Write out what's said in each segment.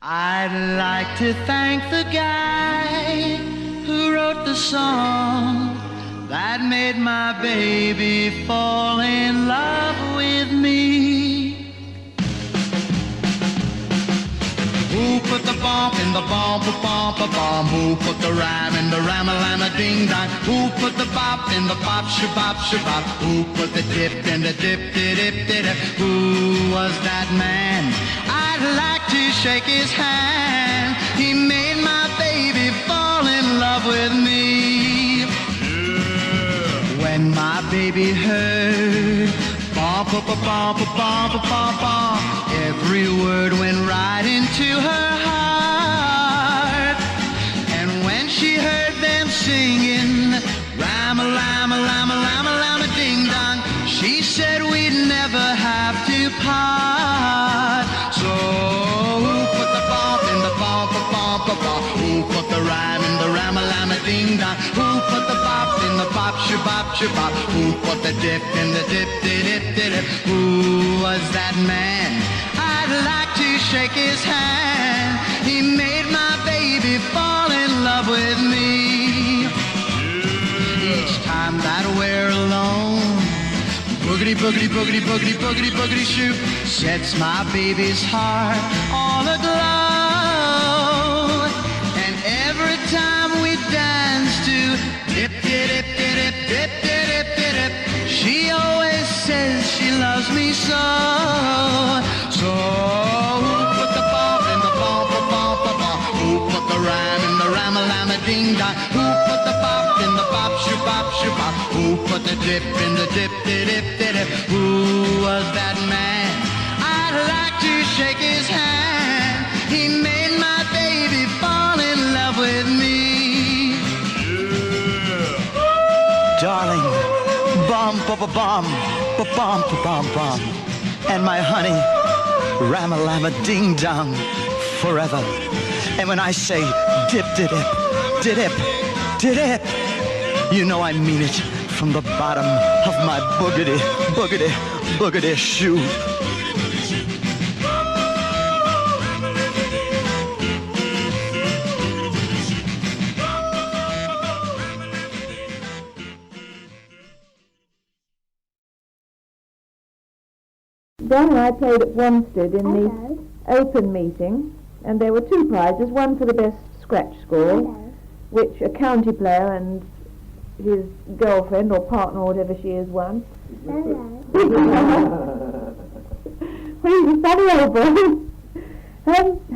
I'd like to thank the guy who wrote the song that made my baby fall in love with me. Who put the bump in the bump, bump? Who put the rhyme in the rhyme-a-lama-ding-dong? Who put the bop in the bop, shabop, shabop? Who put the dip in the dip-de-dip-de-dip? Who was that man? I'd like to shake his hand. He made my baby fall in love with me. Yeah. When my baby heard bump, bump, bump, bump, bump, bump, every word went right into her heart. And when she heard them singing rhyme-a-lama-lama-lama-lama-ding-dong, she said we'd never have to part. So who put the bump in the bump, bump, bump? Who put the rhyme in the rhyme-a-lama-ding-dong? Who put the bop in the bop, shabop, shabop? Who put the dip in the dip-de-dip-de-dip? Who was that man? I'd like to shake his hand. He made my baby fall in love with me. Each time that we're alone, boogity, boogity, boogity, boogity, boogity, boogity shoot sets my baby's heart all aglow. And every time we dance to dip, dip, dip, dip, dip, dip, dip, she always says she loves me so. So who put the bump in the bump, bump, bump? Who put the rhyme in the rhyme-a-lama-ding-dong? Who put the bop in the bop, shabop, shabop? Who put the dip in the dip-de-dip-de-dip? Who was that man? I'd like to shake his hand. He made my baby fall in love with me. Yeah. Darling, bum, bum, bum, bum, bum, bum, and my honey, ram-a-lama-ding-dong, forever. And when I say dip-de-dip, dip, dip, you know I mean it from the bottom of my boogity, boogity, boogity shoe. Dan and I played at Wanstead in the open meeting, and there were two prizes, one for the best scratch score, which a county player and his girlfriend or partner or whatever she is won. Well, he's a funny old boy.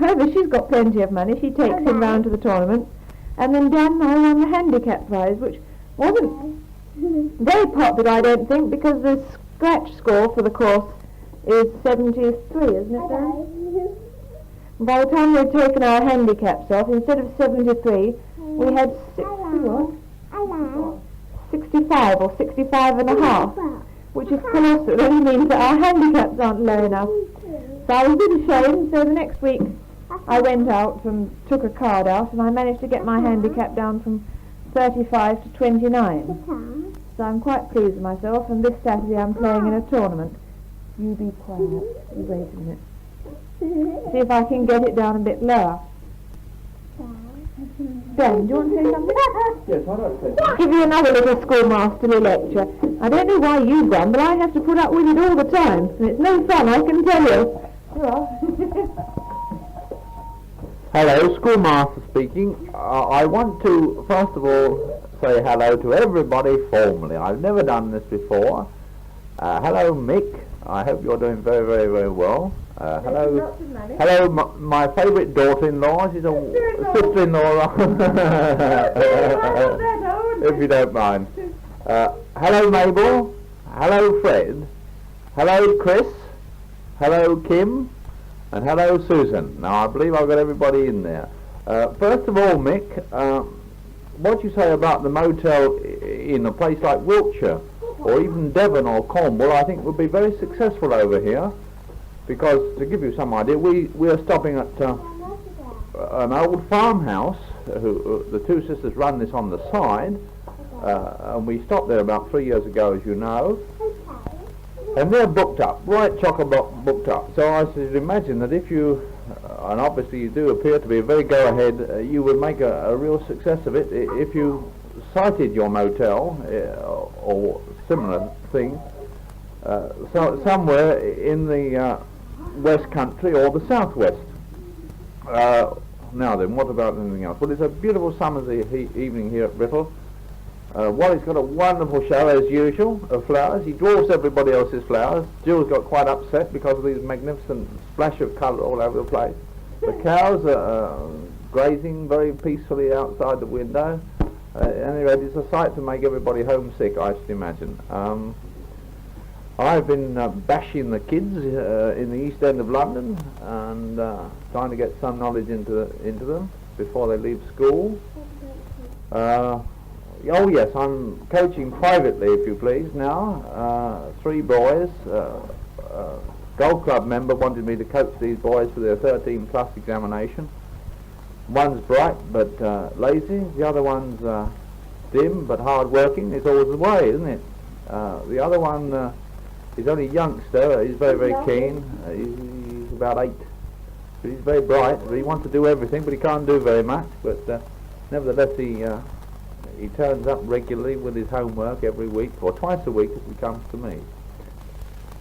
However, she's got plenty of money. She takes him round to the tournament. And then Dan and I won the handicap prize, which wasn't very popular, I don't think, because the scratch score for the course is 73, isn't it, Dan? By the time we'd taken our handicaps off, instead of 73, we had 65 or 65 and a half, which is colossal. It only means that our handicaps aren't low enough. So I was a bit ashamed, so the next week I went out and took a card out, and I managed to get my handicap down from 35 to 29. So I'm quite pleased with myself, and this Saturday I'm playing in a tournament. You be quiet. You wait a minute. See if I can get it down a bit lower. Ben, do you want to say something? Yes, why not say something? Give you another little schoolmasterly lecture. I don't know why you've gone, but I have to put up with it all the time, and it's no fun, I can tell you. Hello, Schoolmaster speaking. I want to, first of all, say hello to everybody formally. I've never done this before. Hello, Mick. I hope you're doing very, very, very well. Hello, my favourite daughter-in-law. She's a sister-in-law, if you don't mind. Hello, Mabel. Hello, Fred. Hello, Chris. Hello, Kim. And hello, Susan. Now, I believe I've got everybody in there. First of all, Mick, what do you say about the motel in a place like Wiltshire, or even Devon or Cornwall? I think would be very successful over here, because, to give you some idea, we are stopping at an old farmhouse. The two sisters run this on the side, and we stopped there about 3 years ago, as you know. And they're booked up, right chock-a-block booked up. So I should imagine that if you and obviously you do appear to be a very go-ahead, you would make a real success of it if you sited your motel or similar thing somewhere in the West Country or the Southwest. Now then, what about anything else? Well, it's a beautiful summer's evening here at Brittle. Wally's got a wonderful show, as usual, of flowers. He dwarfs everybody else's flowers. Jill's got quite upset because of these magnificent splash of colour all over the place. The cows are grazing very peacefully outside the window. Anyway, it's a sight to make everybody homesick, I should imagine. I've been bashing the kids in the East End of London and trying to get some knowledge into them before they leave school. Oh yes, I'm coaching privately, if you please, now. 3 boys. Golf club member wanted me to coach these boys for their 13 plus examination. One's bright but lazy. The other one's dim but hard working. It's always the way, isn't it? The other one is only a youngster. He's very, very keen. He's about 8. But he's very bright. But he wants to do everything, but he can't do very much. But nevertheless, he turns up regularly with his homework every week, or twice a week if he comes to me.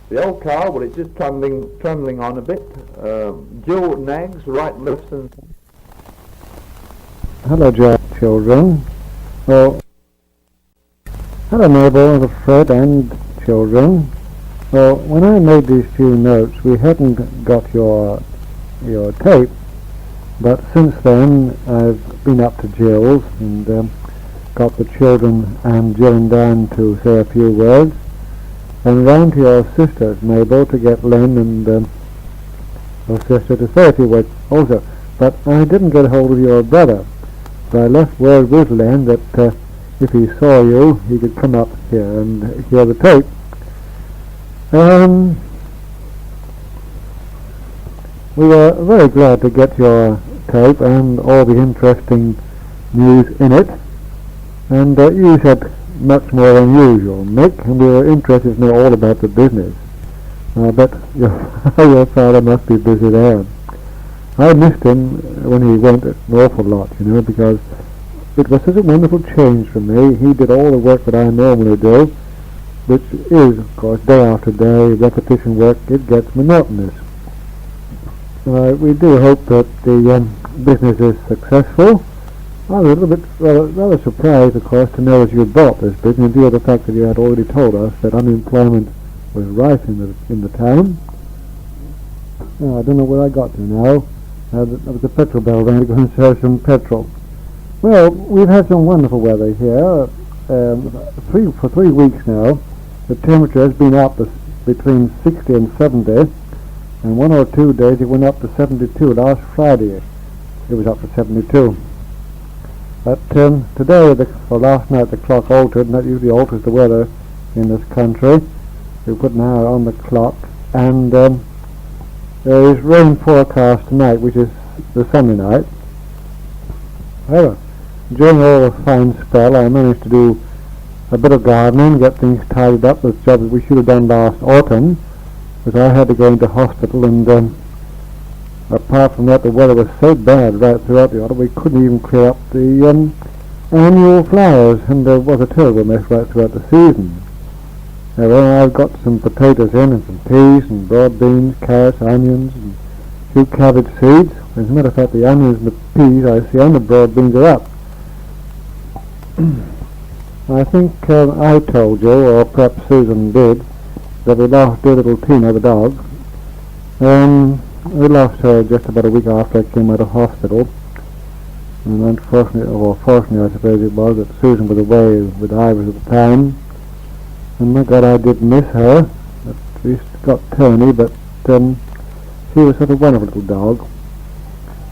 The old car, well, it's just trundling on a bit. Jill nags, right, left, and... Hello, children. Well, hello, Mabel, Fred, and children. Well, when I made these few notes, we hadn't got your tape, but since then I've been up to Jill's and got the children and Jill and Dan to say a few words, and round to your sisters, Mabel, to get Len and your sister to say a few words also. But I didn't get hold of your brother, so I left word with Len that if he saw you, he could come up here and hear the tape. We were very glad to get your tape and all the interesting news in it. And you said much more than usual, Mick, and we were interested to know all about the business. I bet your father must be busy there. I missed him when he went an awful lot, because it was such a wonderful change for me. He did all the work that I normally do, which is, of course, day after day, repetition work. It gets monotonous. We do hope that the business is successful. I was a little bit rather surprised, of course, to know that you bought this business, in view of the fact that you had already told us that unemployment was rife in the town. I don't know where I got to now. There was a petrol bell going to go and sell some petrol. Well, we've had some wonderful weather here. For 3 weeks now, the temperature has been up between 60 and 70, and 1 or 2 days it went up to 72. Last Friday it was up to 72. But today, or last night, the clock altered, and that usually alters the weather in this country. We put an hour on the clock, and there is rain forecast tonight, which is the Sunday night. However, during all the fine spell, I managed to do a bit of gardening, get things tidied up, with jobs that we should have done last autumn, because I had to go into hospital, and apart from that, the weather was so bad right throughout the autumn, we couldn't even clear up the annual flowers, and there was a terrible mess right throughout the season. Well, I've got some potatoes in, and some peas, and broad beans, carrots, onions, and a few cabbage seeds. As a matter of fact, the onions and the peas I see and the broad beans are up. I think I told you, or perhaps Susan did, that we lost dear little Tina, the dog. We lost her just about a week after I came out of hospital, and unfortunately, or fortunately I suppose it was, that Susan was away with Iris at the time, and my God, I did miss her. She got turny, but she was such a wonderful little dog.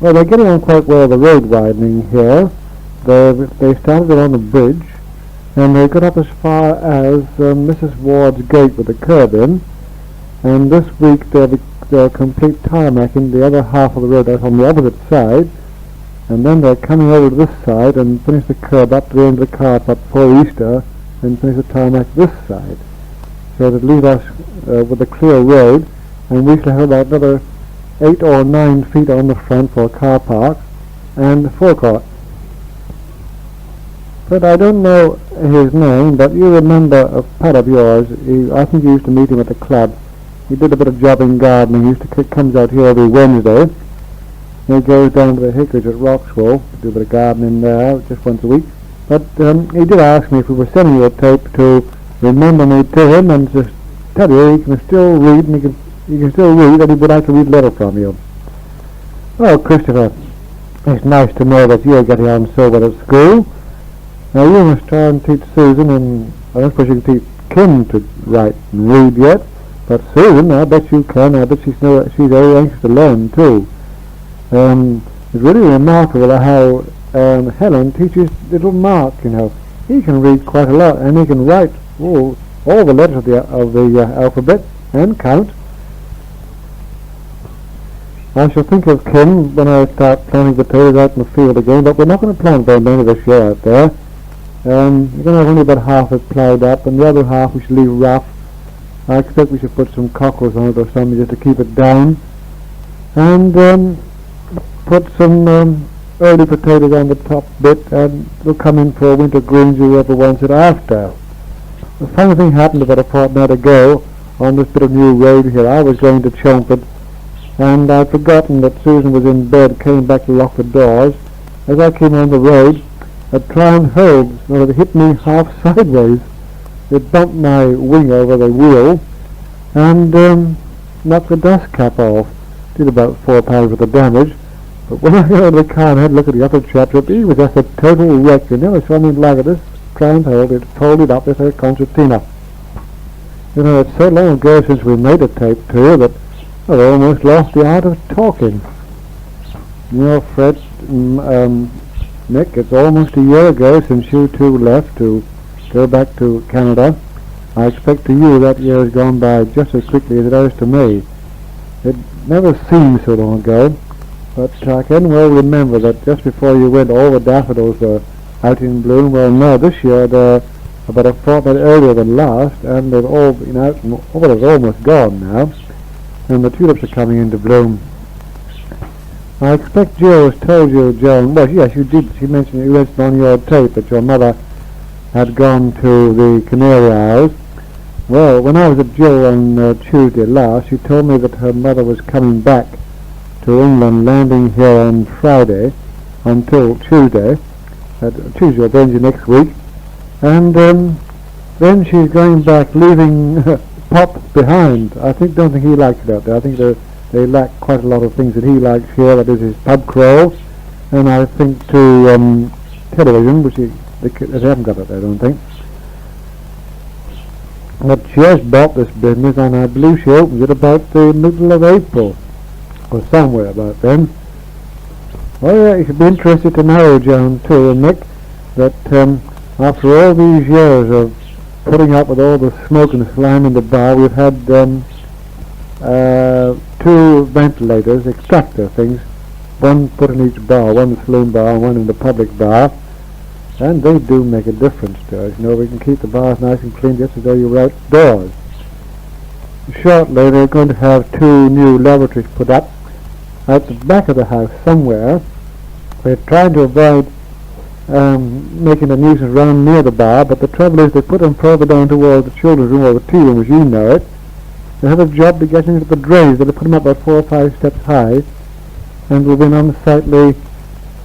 Well, they're getting on quite well, the road widening here. They started it on the bridge, and they got up as far as Mrs. Ward's gate with the curb in, and this week they'll complete tarmacking the other half of the road that's on the opposite side, and then they're coming over to this side and finish the curb up to the end of the car park before Easter, and finish the tarmac this side, so that leave us with a clear road, and we shall have about another 8 or 9 feet on the front for a car park and forecourt. But I don't know his name, but you remember a pet of yours. I think you used to meet him at the club. He did a bit of jobbing gardening. He comes out here every Wednesday. He goes down to the Hickories at Roxwell, do a bit of gardening there just once a week. But he did ask me if we were sending you a tape to remember me to him and just tell you he can still read and he can still read and he would like to read a letter from you. Well, Christopher, it's nice to know that you're getting on so well at school. Now you must try and teach Susan, and I don't suppose you can teach Kim to write and read yet, but Susan, I bet you can. I bet she's very anxious to learn too. It's really remarkable how Helen teaches little Mark. He can read quite a lot, and he can write all the letters of the alphabet and count. I shall think of Kim when I start planting potatoes out in the field again, but we're not going to plant very many this year out there. We're going to have only about half it ploughed up, and the other half we should leave rough. I expect we should put some cockles on it or something just to keep it down, and put some early potatoes on the top bit, and they'll come in for winter greens whoever wants it after. The funny thing happened about a fortnight ago on this bit of new road here. I was going to Chelmsford, and I'd forgotten that Susan was in bed, came back to lock the doors. As I came on the road, a tram hurled, so it hit me half sideways. It bumped my wing over the wheel and knocked the dust cap off. Did about £4 worth of damage. But when I got out of the car and had a look at the other chap, he was just a total wreck. You never saw anything like it. This tram hurled, it folded up with a concertina. It's so long ago since we made a tape too that I've almost lost the art of talking. Fred, Nick, it's almost a year ago since you two left to go back to Canada. I expect to you that year has gone by just as quickly as it has to me. It never seemed so long ago, but I can well remember that just before you went all the daffodils were out in bloom. Well, no, this year they're about a fortnight earlier than last, and they've all been out, and they're almost gone now, and the tulips are coming into bloom. I expect Jill has told you, Joan. Well, yes, you did. You mentioned on your tape that your mother had gone to the Canary Isles. Well, when I was at Jill on Tuesday last, she told me that her mother was coming back to England, landing here on Friday until Tuesday or Wednesday next week, and then she's going back, leaving Pop behind. Don't think he likes it out there. I think they lack quite a lot of things that he likes here. That is his pub crawl, and I think to television, which they haven't got it there, I don't think. But she has bought this business, and I believe she opens it about the middle of April, or somewhere about then. Well, yeah, you should be interested to know, Joan, too, and Nick, that after all these years of putting up with all the smoke and slime in the bar, we've had 2 ventilators, extractor things, one put in each bar, one in the saloon bar and one in the public bar, and they do make a difference to us. We can keep the bars nice and clean just as though you were outdoors. Shortly they're going to have 2 new lavatories put up at the back of the house somewhere. We're trying to avoid making a nuisance running near the bar, but the trouble is they put them further down towards the children's room or the tea room, as you know it. They have a job to get into the drains. They'll put them up about 4 or 5 steps high, and we've been unsightly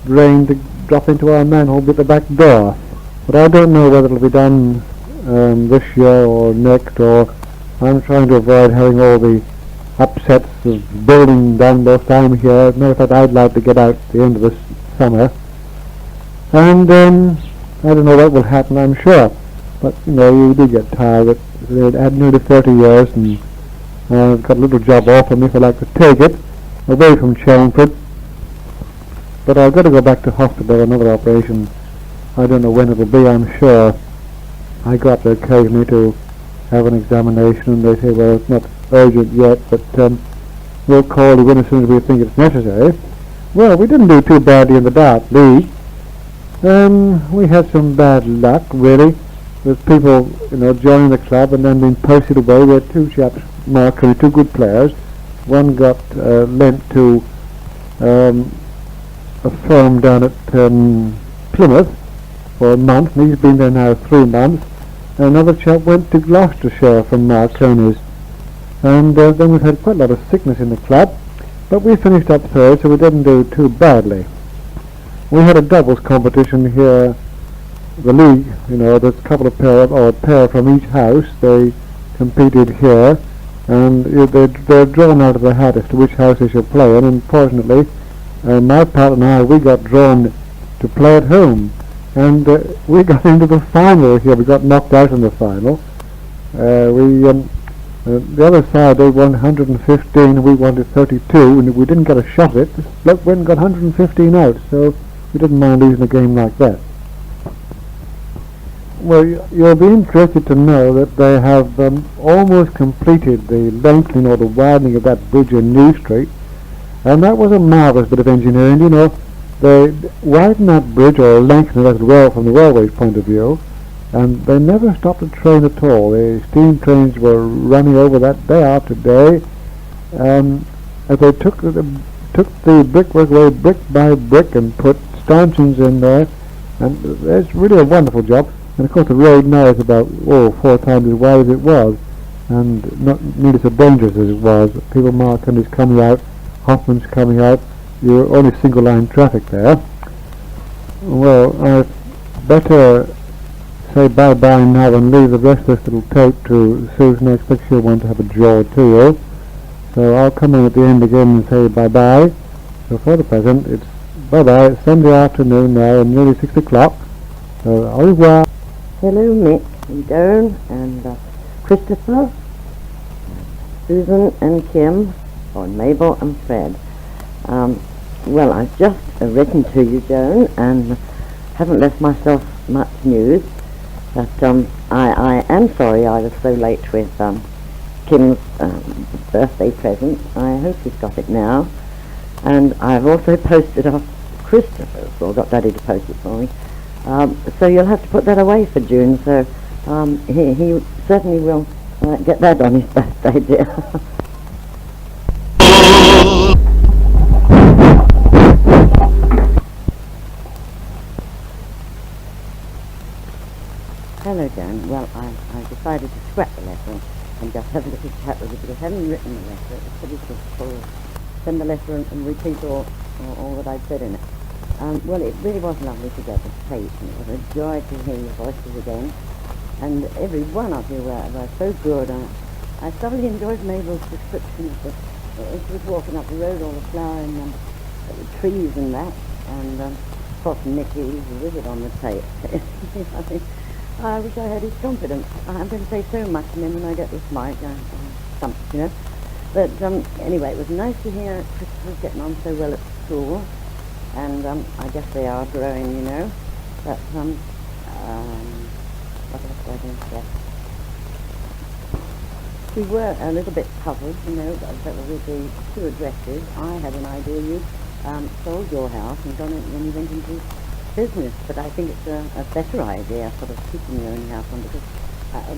drain to drop into our manhole with the back door. But I don't know whether it'll be done this year or next, or I'm trying to avoid having all the upsets of building done both time here. As a matter of fact, I'd like to get out at the end of this summer. And I don't know what will happen, I'm sure. But, you do get tired of it. They'd had nearly 30 years, and I've got a little job offered me if I'd like to take it, away from Chelmsford. But I've got to go back to hospital, another operation. I don't know when it'll be, I'm sure. I go up there occasionally to have an examination, and they say, well, it's not urgent yet, but we'll call you in as soon as we think it's necessary. Well, we didn't do too badly in the dart league. We had some bad luck, really, with people, joining the club and then being posted away. We had 2 chaps, Mark, 2 good players, One got lent to a firm down at Plymouth for a month, and he's been there now 3 months. Another chap went to Gloucestershire from Marconi's, and then we've had quite a lot of sickness in the club, but we finished up third, so we didn't do too badly. We had a doubles competition here, the league, you know, there's a couple of a pair from each house. They competed here, and they're drawn out of the hat as to which house they should play in, and fortunately my partner and I, we got drawn to play at home, and we got into the final here. We got knocked out in the final. The other side, they won 115, we wanted 32, and we didn't get a shot at it. This bloke went and got 115 out, so we didn't mind losing a game like that. Well, you'll be interested to know that they have almost completed the lengthening or the widening of that bridge in New Street, and that was a marvellous bit of engineering. You know, they widened that bridge, or lengthened it as well from the railway's point of view, and they never stopped the train at all. The steam trains were running over that day after day, as they took the brickwork away brick by brick and put stanchions in there, and it's really a wonderful job. And of course the road now is about 4 times as wide as it was, and not nearly so dangerous as it was. People marking is coming out, Hoffman's coming out, you're only single line traffic there. Well, I'd better say bye-bye now and leave the rest of this little tape to Susan. I expect she'll want to have a jaw to you. So I'll come in at the end again and say bye-bye. So for the present, it's bye-bye. It's Sunday afternoon now, and nearly 6 o'clock. So au revoir. Hello, Mick and Joan and Christopher, Susan and Kim, or Mabel and Fred. Well, I've just written to you, Joan, and haven't left myself much news, but I am sorry I was so late with Kim's birthday present. I hope he's got it now, and I've also posted off Christopher's, or got Daddy to post it for me, so you'll have to put that away for June, so he certainly will get that on his birthday, dear. Hello, Joan. Well, I decided to scrap the letter and just have a little chat with you, because I haven't written the letter. It's pretty difficult to send the letter and repeat all that I'd said in it. Well, it really was lovely to get the tape, and it was a joy to hear your voices again. And every one of you were so good. I thoroughly enjoyed Mabel's description of she was walking up the road, all the flowering trees and that, and of course Nicky's visit on the tape. I wish I had his confidence. I'm going to say so much, and then when I get this mic, I'm stumped, you know. But anyway, it was nice to hear Christopher's getting on so well at school, and I guess they are growing, you know. But what else was I going to say? We were a little bit puzzled, you know, that with the 2 addresses. I had an idea you sold your house and gone in when you went into business, but I think it's a better idea, sort of keeping your own house on, because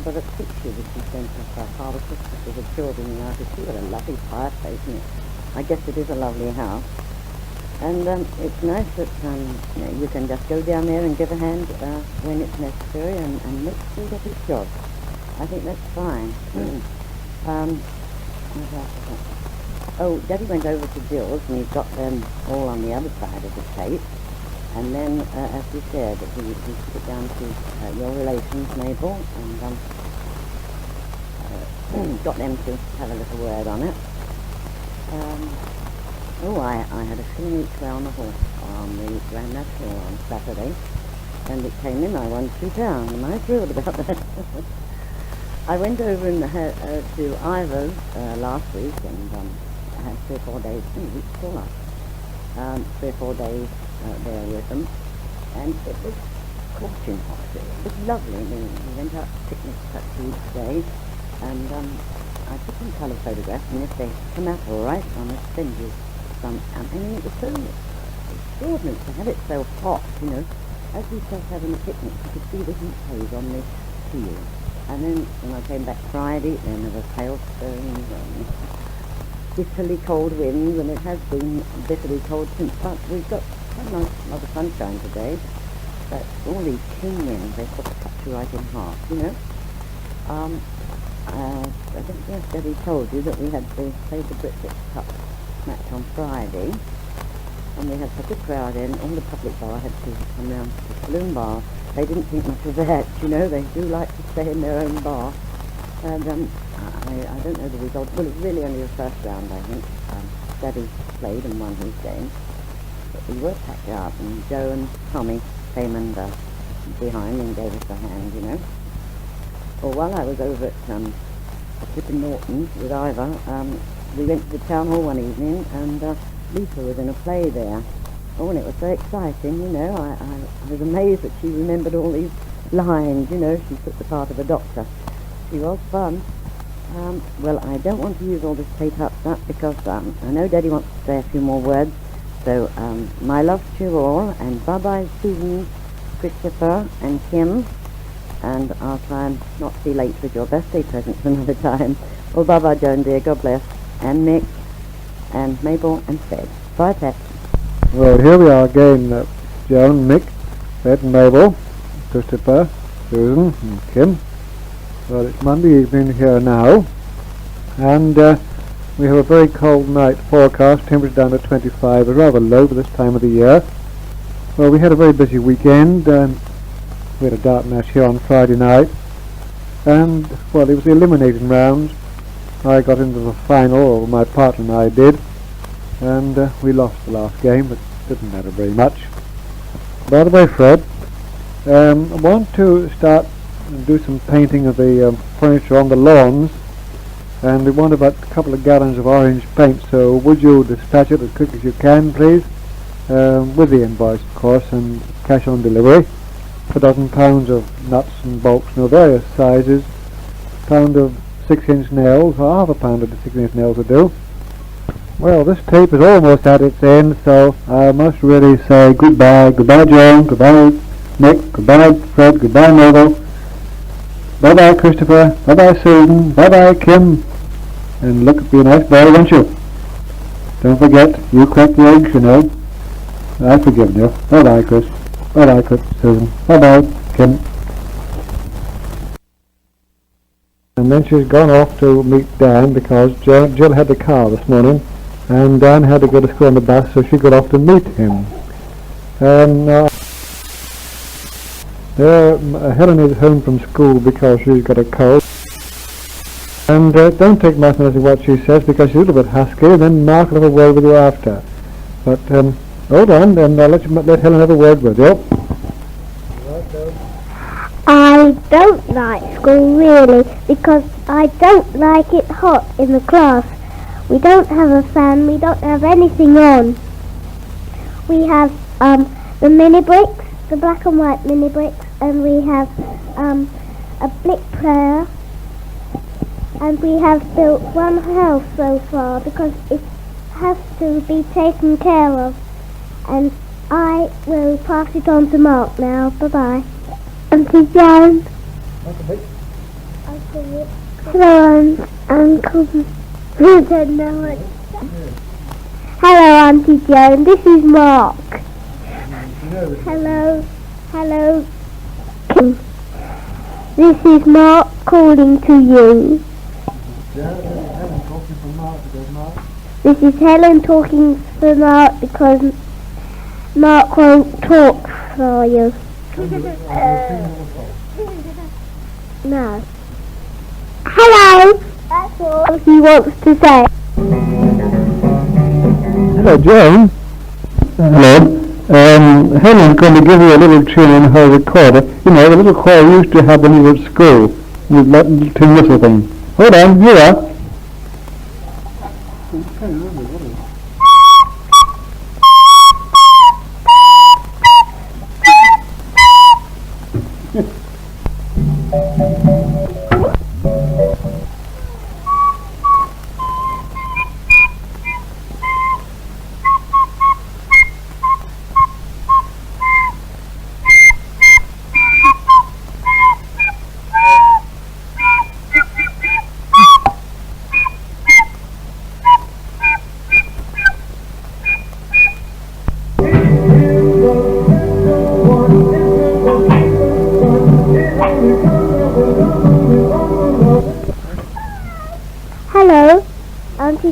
but a picture that you sent us Father Christmas with the children, you know, I could see what a lovely fireplace, and I guess it is a lovely house. And it's nice that you know, you can just go down there and give a hand when it's necessary, and Nick still get his job. I think that's fine. Oh, Daddy went over to Jill's, and he's got them all on the other side of the tape. And then, as you said, he took it down to your relations, Mabel, and got them to have a little word on it. I had a shilling each way on the horse on the Grand National on Saturday, and it came in, I won £2, and I'm thrilled about that. I went over and to Ivor's last week, and I had 3 or 4 days, 3 or 4 days there with them, and it was scorching hot. It was lovely. We went out picnics each day, and I took some colour photographs, and if they come out all right, I'm going to send you some. I mean, it was so extraordinary to have it so hot, you know. As we sat having a picnic, you could see the heat haze on the field. And then when I came back Friday, then there was hailstones, bitterly cold winds, and it has been bitterly cold since, but we've got quite a lot of sunshine today. But all these keen winds, they sort of cut you right in half, you know. I don't know if Debbie told you that we had played the British Cup match on Friday, and we had such a crowd in. All the public bar had to come round to the saloon bar. They didn't think much of that, you know. They do like to stay in their own bar. And I don't know the result. Well, it was really only the first round, I think. Debbie played and won his game. But we were packed out, and Joe and Tommy came and behind and gave us a hand, you know. Well, while I was over at Tippin Norton's with Ivor, we went to the town hall one evening, and Lisa was in a play there. Oh, and it was so exciting, you know. I was amazed that she remembered all these lines, you know. She took the part of a doctor. She was fun. Well, I don't want to use all this tape-up stuff because I know Daddy wants to say a few more words. So, my love to you all, and bye-bye Susan, Christopher, and Kim. And I'll try and not be late with your birthday presents another time. Well, bye-bye, Joan, dear. God bless. And Nick, and Mabel, and Fred. Bye, Pet. Well, here we are again, Joan, Nick, Fred, and Mabel, Christopher, Susan, and Kim. Well, it's Monday evening here now, and we have a very cold night forecast, temperature down to 25, rather low for this time of the year. Well, we had a very busy weekend. We had a dart match here on Friday night, and, well, it was the eliminating round. I got into the final, or my partner and I did, and we lost the last game, but it didn't matter very much. By the way, Fred, I want to start and do some painting of the furniture on the lawns, and we want about a couple of gallons of orange paint, so would you dispatch it as quick as you can, please, with the invoice, of course, and cash on delivery. A dozen pounds of nuts and bolts, various sizes, a pound of 6-inch nails, or half a pound of the 6-inch nails will do. Well, this tape is almost at its end, so I must really say goodbye. Goodbye, Joan. Goodbye, Nick. Goodbye, Fred. Goodbye, Mabel. Bye-bye, Christopher. Bye-bye, Susan. Bye-bye, Kim. And look, be a nice boy, won't you? Don't forget, you crack the eggs, you know. I've forgiven you. Bye-bye, Chris. Bye-bye, Chris, Susan. Bye-bye, Kim. And then she's gone off to meet Dan because Jill had the car this morning, and Dan had to go to school on the bus, so she got off to meet him. Helen is home from school because she's got a cold. And don't take much notice of what she says because she's a little bit husky, and then Mark will have a word with you after. But hold on, and I'll let Helen have a word with you. I don't like school really because I don't like it hot in the class. We don't have a fan, we don't have anything on. We have the mini bricks, the black and white mini bricks, and we have a brick player, and we have built one house so far because it has to be taken care of. And I will pass it on to Mark now. Bye-bye. Auntie Joan. Hello, Uncle. I don't know what. Hello, Auntie Joan. This is Mark. Hello. This is Mark calling to you. This is Helen talking for Mark because Mark won't talk for you. No. Hello! That's all he wants to say. Hello, Joan. Hello. Helen's going to give you a little tune on her recorder. You know, the little choir you used to have when you were at school. With that little tin whistle thing. Hold on, here you are.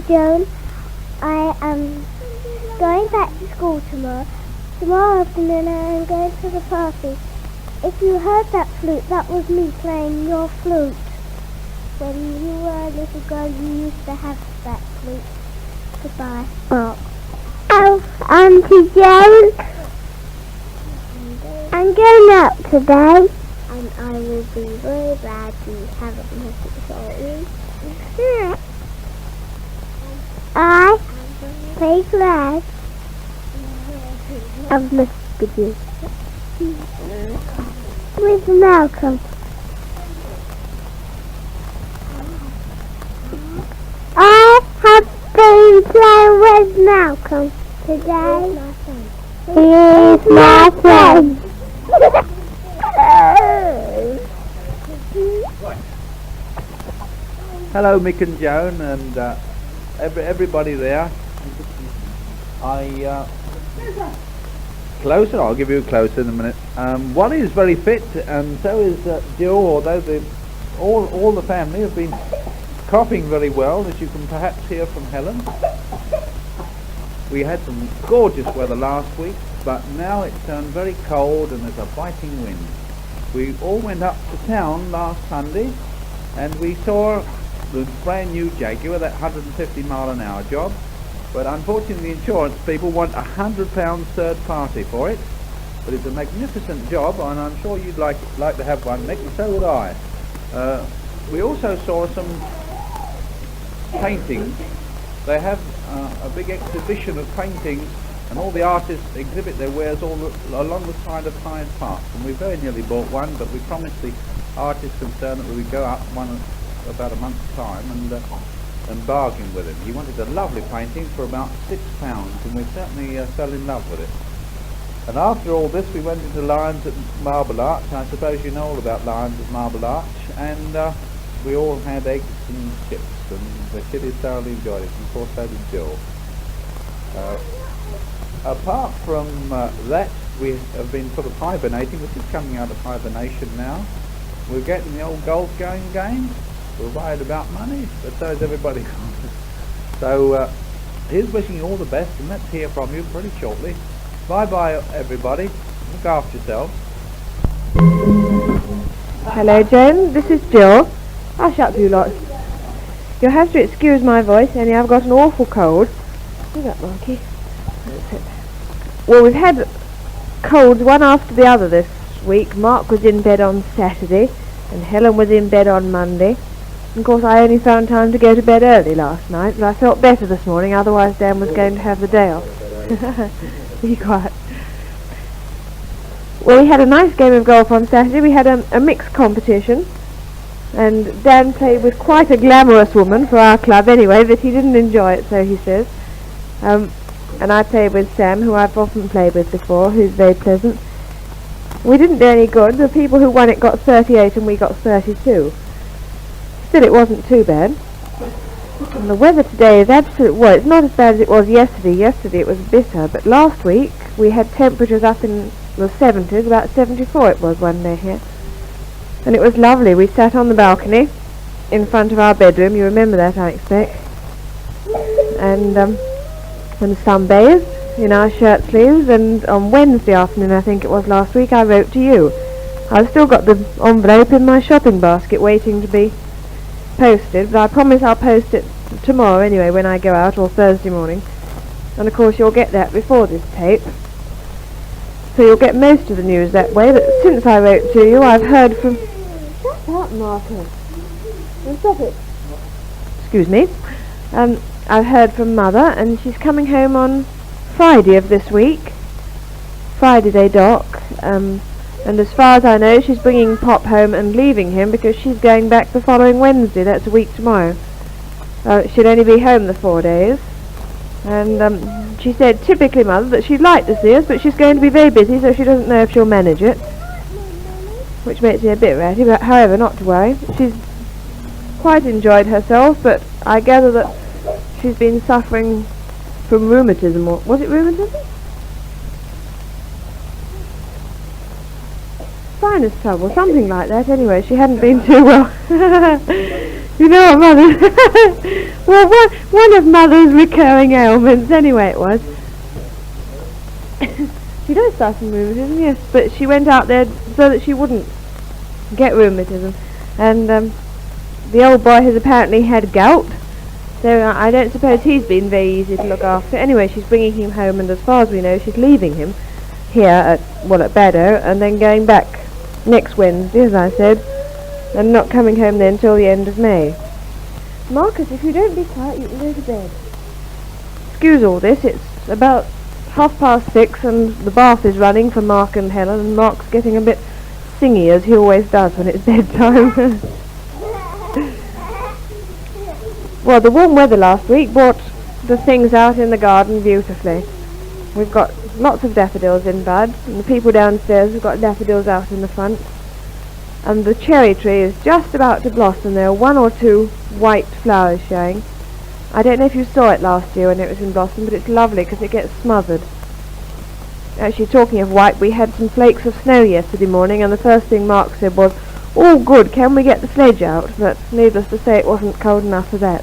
Joan. I am going back to school tomorrow. Tomorrow afternoon I am going to the party. If you heard that flute, that was me playing your flute. When you were a little girl, you used to have that flute. Goodbye. Oh, Auntie Joan. I'm going out today. And I will be very glad you haven't missed it all. I very glad I've missed you. With Malcolm. I have been playing with Malcolm today. He is my friend. Hello, Mick and Joan, and everybody there. Closer? I'll give you a closer in a minute. Wally is very fit, and so is Jill, although all the family have been coughing very well, as you can perhaps hear from Helen. We had some gorgeous weather last week, but now it's turned very cold and there's a biting wind. We all went up to town last Sunday and we saw the brand new Jaguar, that 150 mile an hour job, but unfortunately the insurance people want £100 third party for it. But it's a magnificent job, and I'm sure you'd like to have one, Nick, and so would I. We also saw some paintings. They have a big exhibition of paintings, and all the artists exhibit their wares all along the side of Hyde Park, and we very nearly bought one, but we promised the artist concerned that we would go up about a month's time and bargain with him. He wanted a lovely painting for about £6, and we certainly fell in love with it. And after all this, we went into Lions at Marble Arch. I suppose you know all about Lions at Marble Arch, and we all had eggs and chips, and the kiddies thoroughly enjoyed it, and of course so did Jill. Apart from that, we have been sort of hibernating. We're just coming out of hibernation now. We're getting the old golf going again. We're worried about money, but so is everybody else. So here's wishing you all the best, and let's hear from you pretty shortly. Bye-bye, everybody. Look after yourselves. Hello, Joan. This is Jill. I'll shut up, you lot. You'll have to excuse my voice, only I've got an awful cold. See that, Marky? That's it. Well, we've had colds one after the other this week. Mark was in bed on Saturday, and Helen was in bed on Monday. And of course, I only found time to go to bed early last night, but I felt better this morning, otherwise Dan was going to have the day off. Be quiet. Well, we had a nice game of golf on Saturday. We had a mixed competition, and Dan played with quite a glamorous woman for our club anyway, but he didn't enjoy it, so he says. And I played with Sam, who I've often played with before, who's very pleasant. We didn't do any good. The people who won it got 38 and we got 32. Still, it wasn't too bad. And the weather today is well, it's not as bad as it was yesterday. Yesterday it was bitter, but last week we had temperatures up in the 70s, about 74 it was one day here. And it was lovely. We sat on the balcony in front of our bedroom, you remember that, I expect. And sunbathed in our shirt sleeves, and on Wednesday afternoon, I think it was last week, I wrote to you. I've still got the envelope in my shopping basket waiting to be posted, but I promise I'll post it tomorrow anyway when I go out, or Thursday morning. And of course you'll get that before this tape, so you'll get most of the news that way. But since I wrote to you, I've heard from... Shut up, Martha. Stop it. Excuse me. I've heard from Mother, and she's coming home on Friday of this week. Friday they dock. And as far as I know, she's bringing Pop home and leaving him because she's going back the following Wednesday. That's a week tomorrow. She'll only be home the 4 days. And she said, typically, Mother, that she'd like to see us, but she's going to be very busy, so she doesn't know if she'll manage it. Which makes me a bit ratty, but however, not to worry. She's quite enjoyed herself, but I gather that she's been suffering from rheumatism, or was it rheumatism? Sinus trouble, something like that. Anyway, she hadn't been too well. You know what Mother... well, one of Mother's recurring ailments, anyway it was. She does suffer from rheumatism, yes, but she went out there so that she wouldn't get rheumatism. And the old boy has apparently had gout, so I don't suppose he's been very easy to look after. Anyway, she's bringing him home, and as far as we know, she's leaving him here at Baddow, and then going back next Wednesday, as I said, and not coming home then till the end of May. Marcus, if you don't be quiet, you can go to bed. Excuse all this, it's about 6:30 and the bath is running for Mark and Helen, and Mark's getting a bit singy, as he always does when it's bedtime. Well, the warm weather last week brought the things out in the garden beautifully. We've got lots of daffodils in bud, and the people downstairs have got daffodils out in the front. And the cherry tree is just about to blossom. There are 1 or 2 white flowers showing. I don't know if you saw it last year when it was in blossom, but it's lovely because it gets smothered. Actually, talking of white, we had some flakes of snow yesterday morning, and the first thing Mark said was, "Oh, good, can we get the sledge out?" But needless to say, it wasn't cold enough for that.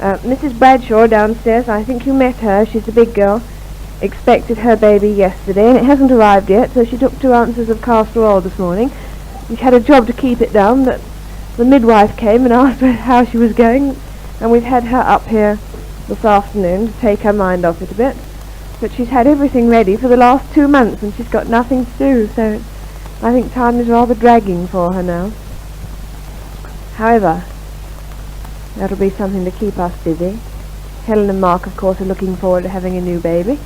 Mrs. Bradshaw downstairs, I think you met her, she's a big girl, expected her baby yesterday, and it hasn't arrived yet, so she took 2 ounces of castor oil this morning. She had a job to keep it down, but the midwife came and asked her how she was going, and we've had her up here this afternoon to take her mind off it a bit. But she's had everything ready for the last 2 months, and she's got nothing to do, so I think time is rather dragging for her now. However, that'll be something to keep us busy. Helen and Mark, of course, are looking forward to having a new baby.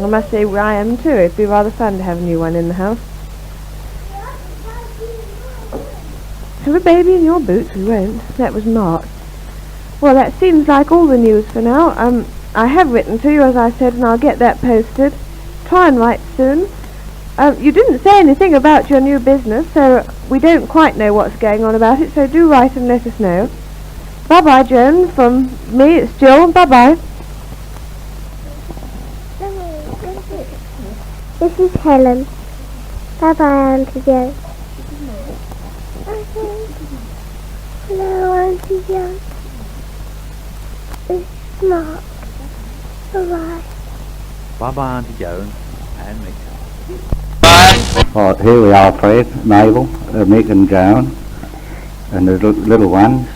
I must say I am too. It'd be rather fun to have a new one in the house. Have a baby in your boots? We won't. That was Mark. Well, that seems like all the news for now. I have written to you, as I said, and I'll get that posted. Try and write soon. You didn't say anything about your new business, so we don't quite know what's going on about it, so do write and let us know. Bye-bye, Joan. From me, it's Jill. Bye-bye. This is Helen. Bye-bye, Auntie Jo. Hello, Auntie Jo. This is Mark. Bye-bye. Bye-bye, Auntie Joan and Mick. Right, here we are, Fred, Mabel, Mick and Joan, and the little ones.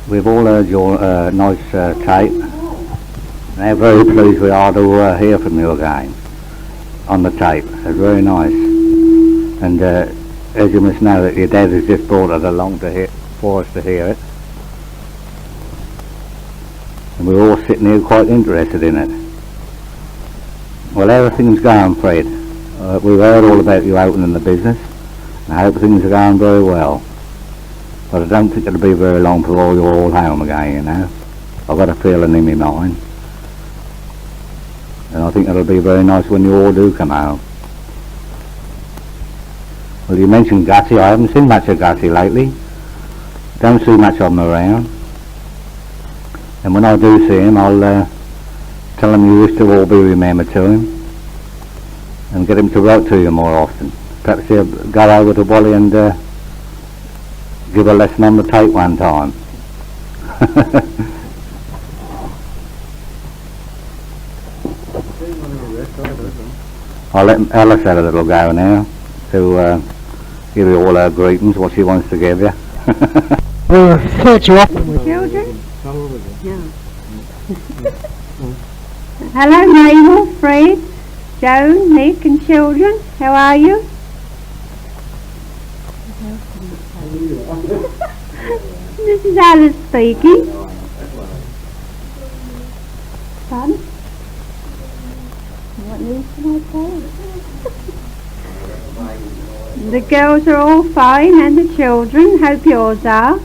We've all heard your nice tape. They're very pleased we are to hear from you again on the tape. It's very nice. And as you must know, that your dad has just brought it along for us to hear it. And we're all sitting here quite interested in it. Well, everything's going, Fred. We've heard all about you opening the business, and I hope things are going very well. But I don't think it'll be very long before you're all home again, you know. I've got a feeling in my mind. And I think it'll be very nice when you all do come home. Well, you mentioned Gussie. I haven't seen much of Gussie lately. Don't see much of him around. And when I do see him, I'll tell him you wish to all be remembered to him, and get him to write to you more often. Perhaps he'll go over to Wally and give a lesson on the tape one time. I'll let Alice have a little go now to give you all her greetings, what she wants to give you. We'll search you up. Children? Yeah. Hello, Mabel, Fred, Joan, Nick and children. How are you? This is Alice speaking. Pardon? What news can I tell? The girls are all fine, and the children. Hope yours are.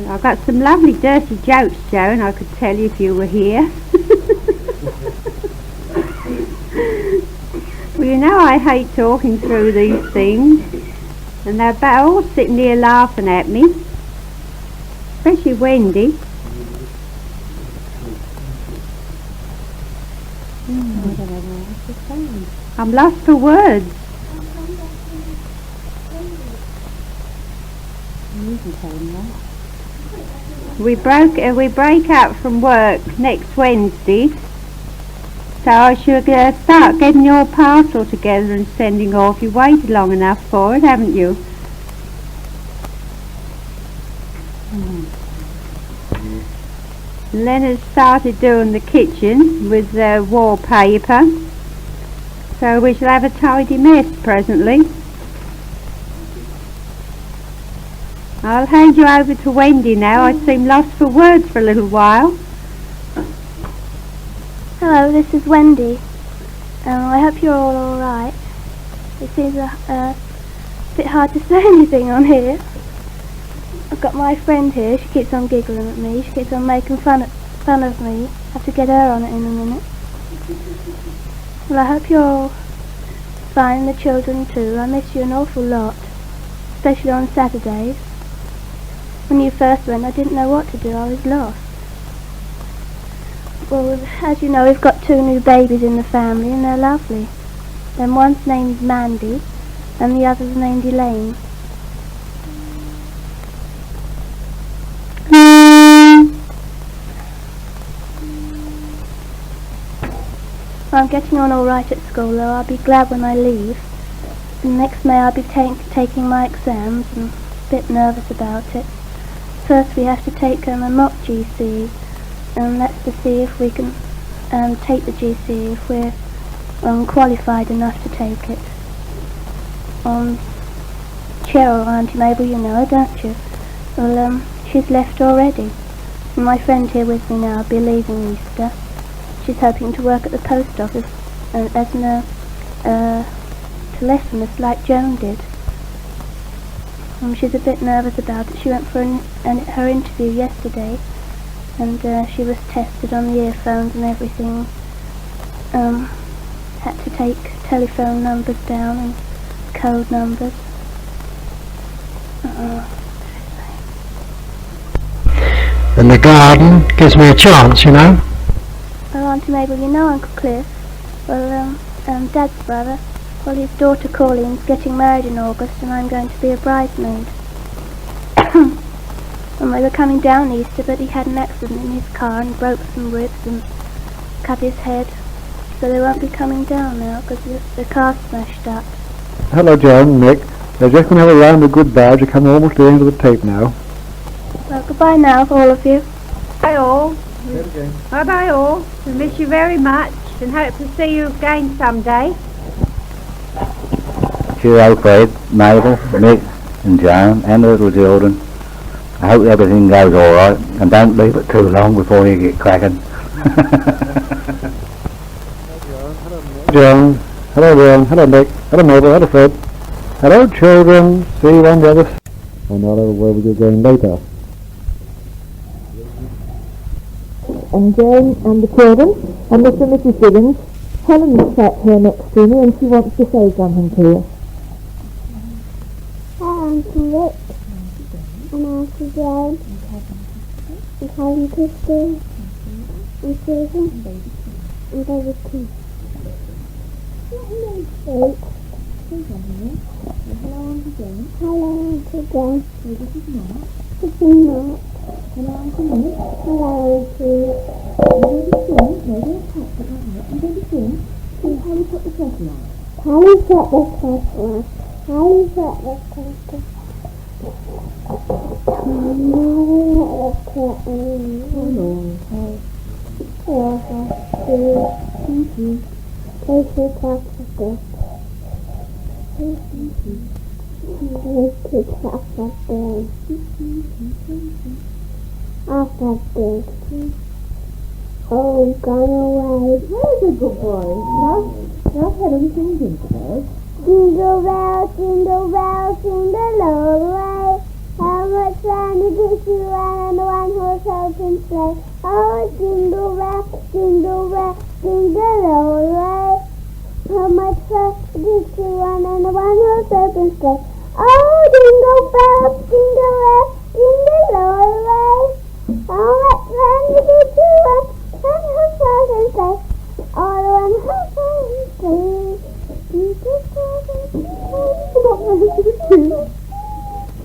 I've got some lovely dirty jokes, Joan, I could tell you if you were here. Well, you know I hate talking through these things, and they're about all sitting here laughing at me, especially Wendy. I'm lost for words. We break up from work next Wednesday, so I should start getting your parcel together and sending off. You waited long enough for it, haven't you? Leonard started doing the kitchen with wallpaper, so we shall have a tidy mess presently. I'll hand you over to Wendy now. I seem lost for words for a little while. Hello, this is Wendy. I hope you're all alright. It seems a bit hard to say anything on here. I've got my friend here. She keeps on giggling at me. She keeps on making fun of me. I have to get her on it in a minute. Well, I hope you're all fine, the children too. I miss you an awful lot, especially on Saturdays. When you first went, I didn't know what to do. I was lost. Well, as you know, we've got 2 new babies in the family, and they're lovely. Then one's named Mandy, and the other's named Elaine. I'm getting on all right at school, though I'll be glad when I leave. And next May I'll be taking my exams, and a bit nervous about it. First we have to take a mock GC, and that's to see if we can take the GC if we're qualified enough to take it. Cheryl, Auntie Mabel, you know her, don't you? Well, she's left already. And my friend here with me now will be leaving Easter. She's hoping to work at the post office as a telephonist like Joan did. She's a bit nervous about it. She went for her interview yesterday, and she was tested on the earphones and everything. Had to take telephone numbers down and code numbers. And the garden gives me a chance, you know. Oh, Auntie Mabel, you know Uncle Cliff? Well, Dad's brother. Well, his daughter Pauline's getting married in August, and I'm going to be a bridesmaid. And we were coming down Easter, but he had an accident in his car and broke some ribs and cut his head. So they won't be coming down now because the car's smashed up. Hello, Joan and Nick. They're just going to have a round of goodbyes. You're coming almost to the end of the tape now. Well, goodbye now, all of you. Bye all. Bye all. We miss you very much and hope to see you again someday. Cheerio, Fred, Mabel, Nick and Joan and the little children. I hope everything goes alright, and don't leave it too long before you get cracking. Joan. Hello, Joan. Hello, Nick. Hello, Mabel. Hello, Fred. Hello, children. See you on the other side. I know where we'll be going later. And Joan and the children, and Mr. and Mrs. Diggins. Helen is sat here next to me, and she wants to say something to you. Hi, Uncle Rick. And Auntie Joan. And Helen Christine. And Susan. And David Keith. Hello, Auntie Joan. Hello, Auntie Joan. This is Mark. This is Mark. Hello, Auntie Nick. Hello, Auntie. How do you put the kettle on? How do you put the kettle on? How do you put the kettle on? Thank you. Take your chocolate. Take your chocolate. After this. Oh, gone away. Where's a good boy? Now Helen sing Jingle Bells. Jingle bells, jingle bells, jingle all the way. How much fun it is to ride on a one-horse open sleigh. Oh, jingle bells, jingle all the way. How much fun it is to ride on a one-horse open sleigh. Oh, jingle bells, jingle all the way. How much fun it is to ride on a one-horse open sleigh. All one-horse open sleigh.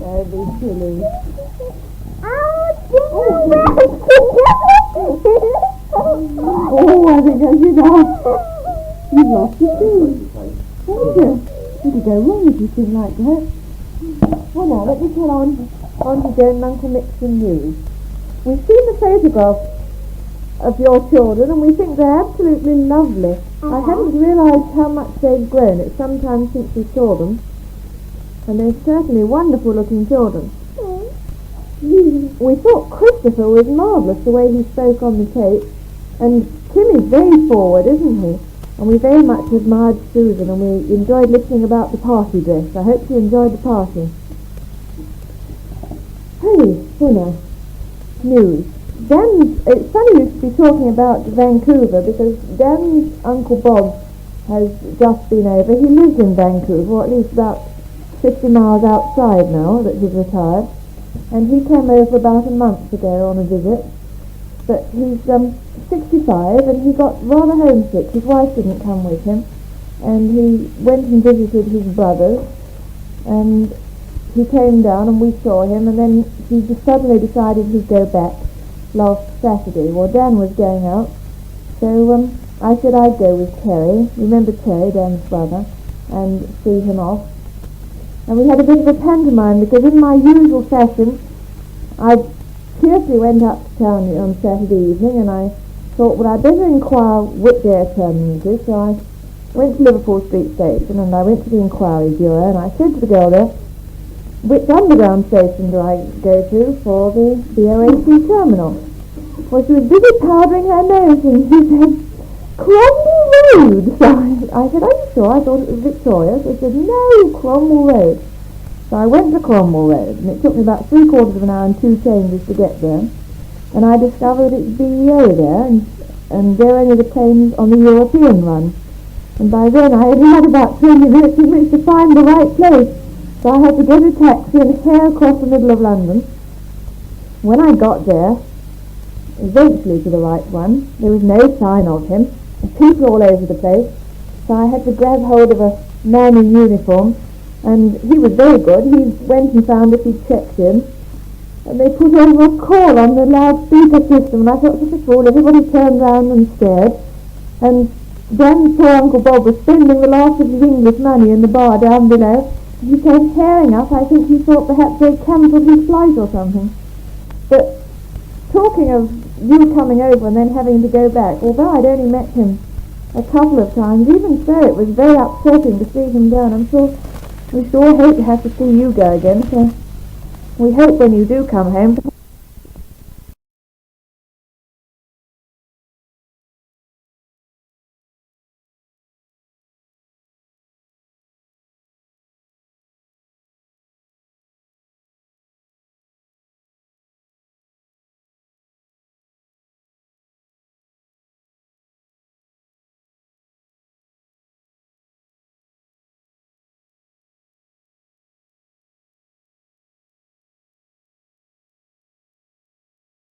Very silly. Oh, I think I should have. You've lost your tune. Haven't you? It'll go wrong if you sing like that. Well, now, let me tell on to Joan and Uncle Mick's news. We've seen the photographs of your children and we think they're absolutely lovely. I hadn't realised how much they've grown. It's some time since we saw them. And they're certainly wonderful looking children. We thought Christopher was marvellous the way he spoke on the tape. And Tim is very forward, isn't he? And we very much admired Susan and we enjoyed listening about the party dress. I hope you enjoyed the party. Hey, now, news. It's funny you should be talking about Vancouver because Dan's Uncle Bob has just been over. He lives in Vancouver, or at least about 50 miles outside now that he's retired. And he came over about a month ago on a visit. But he's 65 and he got rather homesick. His wife didn't come with him. And he went and visited his brothers. And he came down and we saw him. And then he just suddenly decided he'd go back last Saturday. Well, Dan was going out. So I said I'd go with Terry. Remember Terry, Dan's brother? And see him off. And we had a bit of a pantomime because in my usual fashion I cheerfully went up to town on Saturday evening and I thought, well, I'd better inquire which their terminus is. So I went to Liverpool Street Station and I went to the inquiry bureau and I said to the girl there, which underground station do I go to for the BOAC terminal? Well, she was busy powdering her nose and she said, Cromwell Road. So I said, are you sure? I thought it was Victoria. So she said, no, Cromwell Road. So I went to Cromwell Road and it took me about 3/4 of an hour and 2 changes to get there. And I discovered it's BEO there and they're only the planes on the European run. And by then I had had about 20 minutes in which to find the right place. So I had to get a taxi and hair across the middle of London. When I got there, eventually to the right one, there was no sign of him. People all over the place, so I had to grab hold of a man in uniform, and he was very good. He went and found if he'd checked in, and they put over a call on the loudspeaker system, and I thought, such a fool. Everybody turned round and stared, and Dan's poor Uncle Bob was spending the last of his English money in the bar down below. He came tearing up. I think he thought perhaps they'd cancelled his flight or something. But talking of you coming over and then having to go back, although I'd only met him a couple of times, even so it was very upsetting to see him go, and I'm sure we sure hate to have to see you go again, so we hope when you do come home to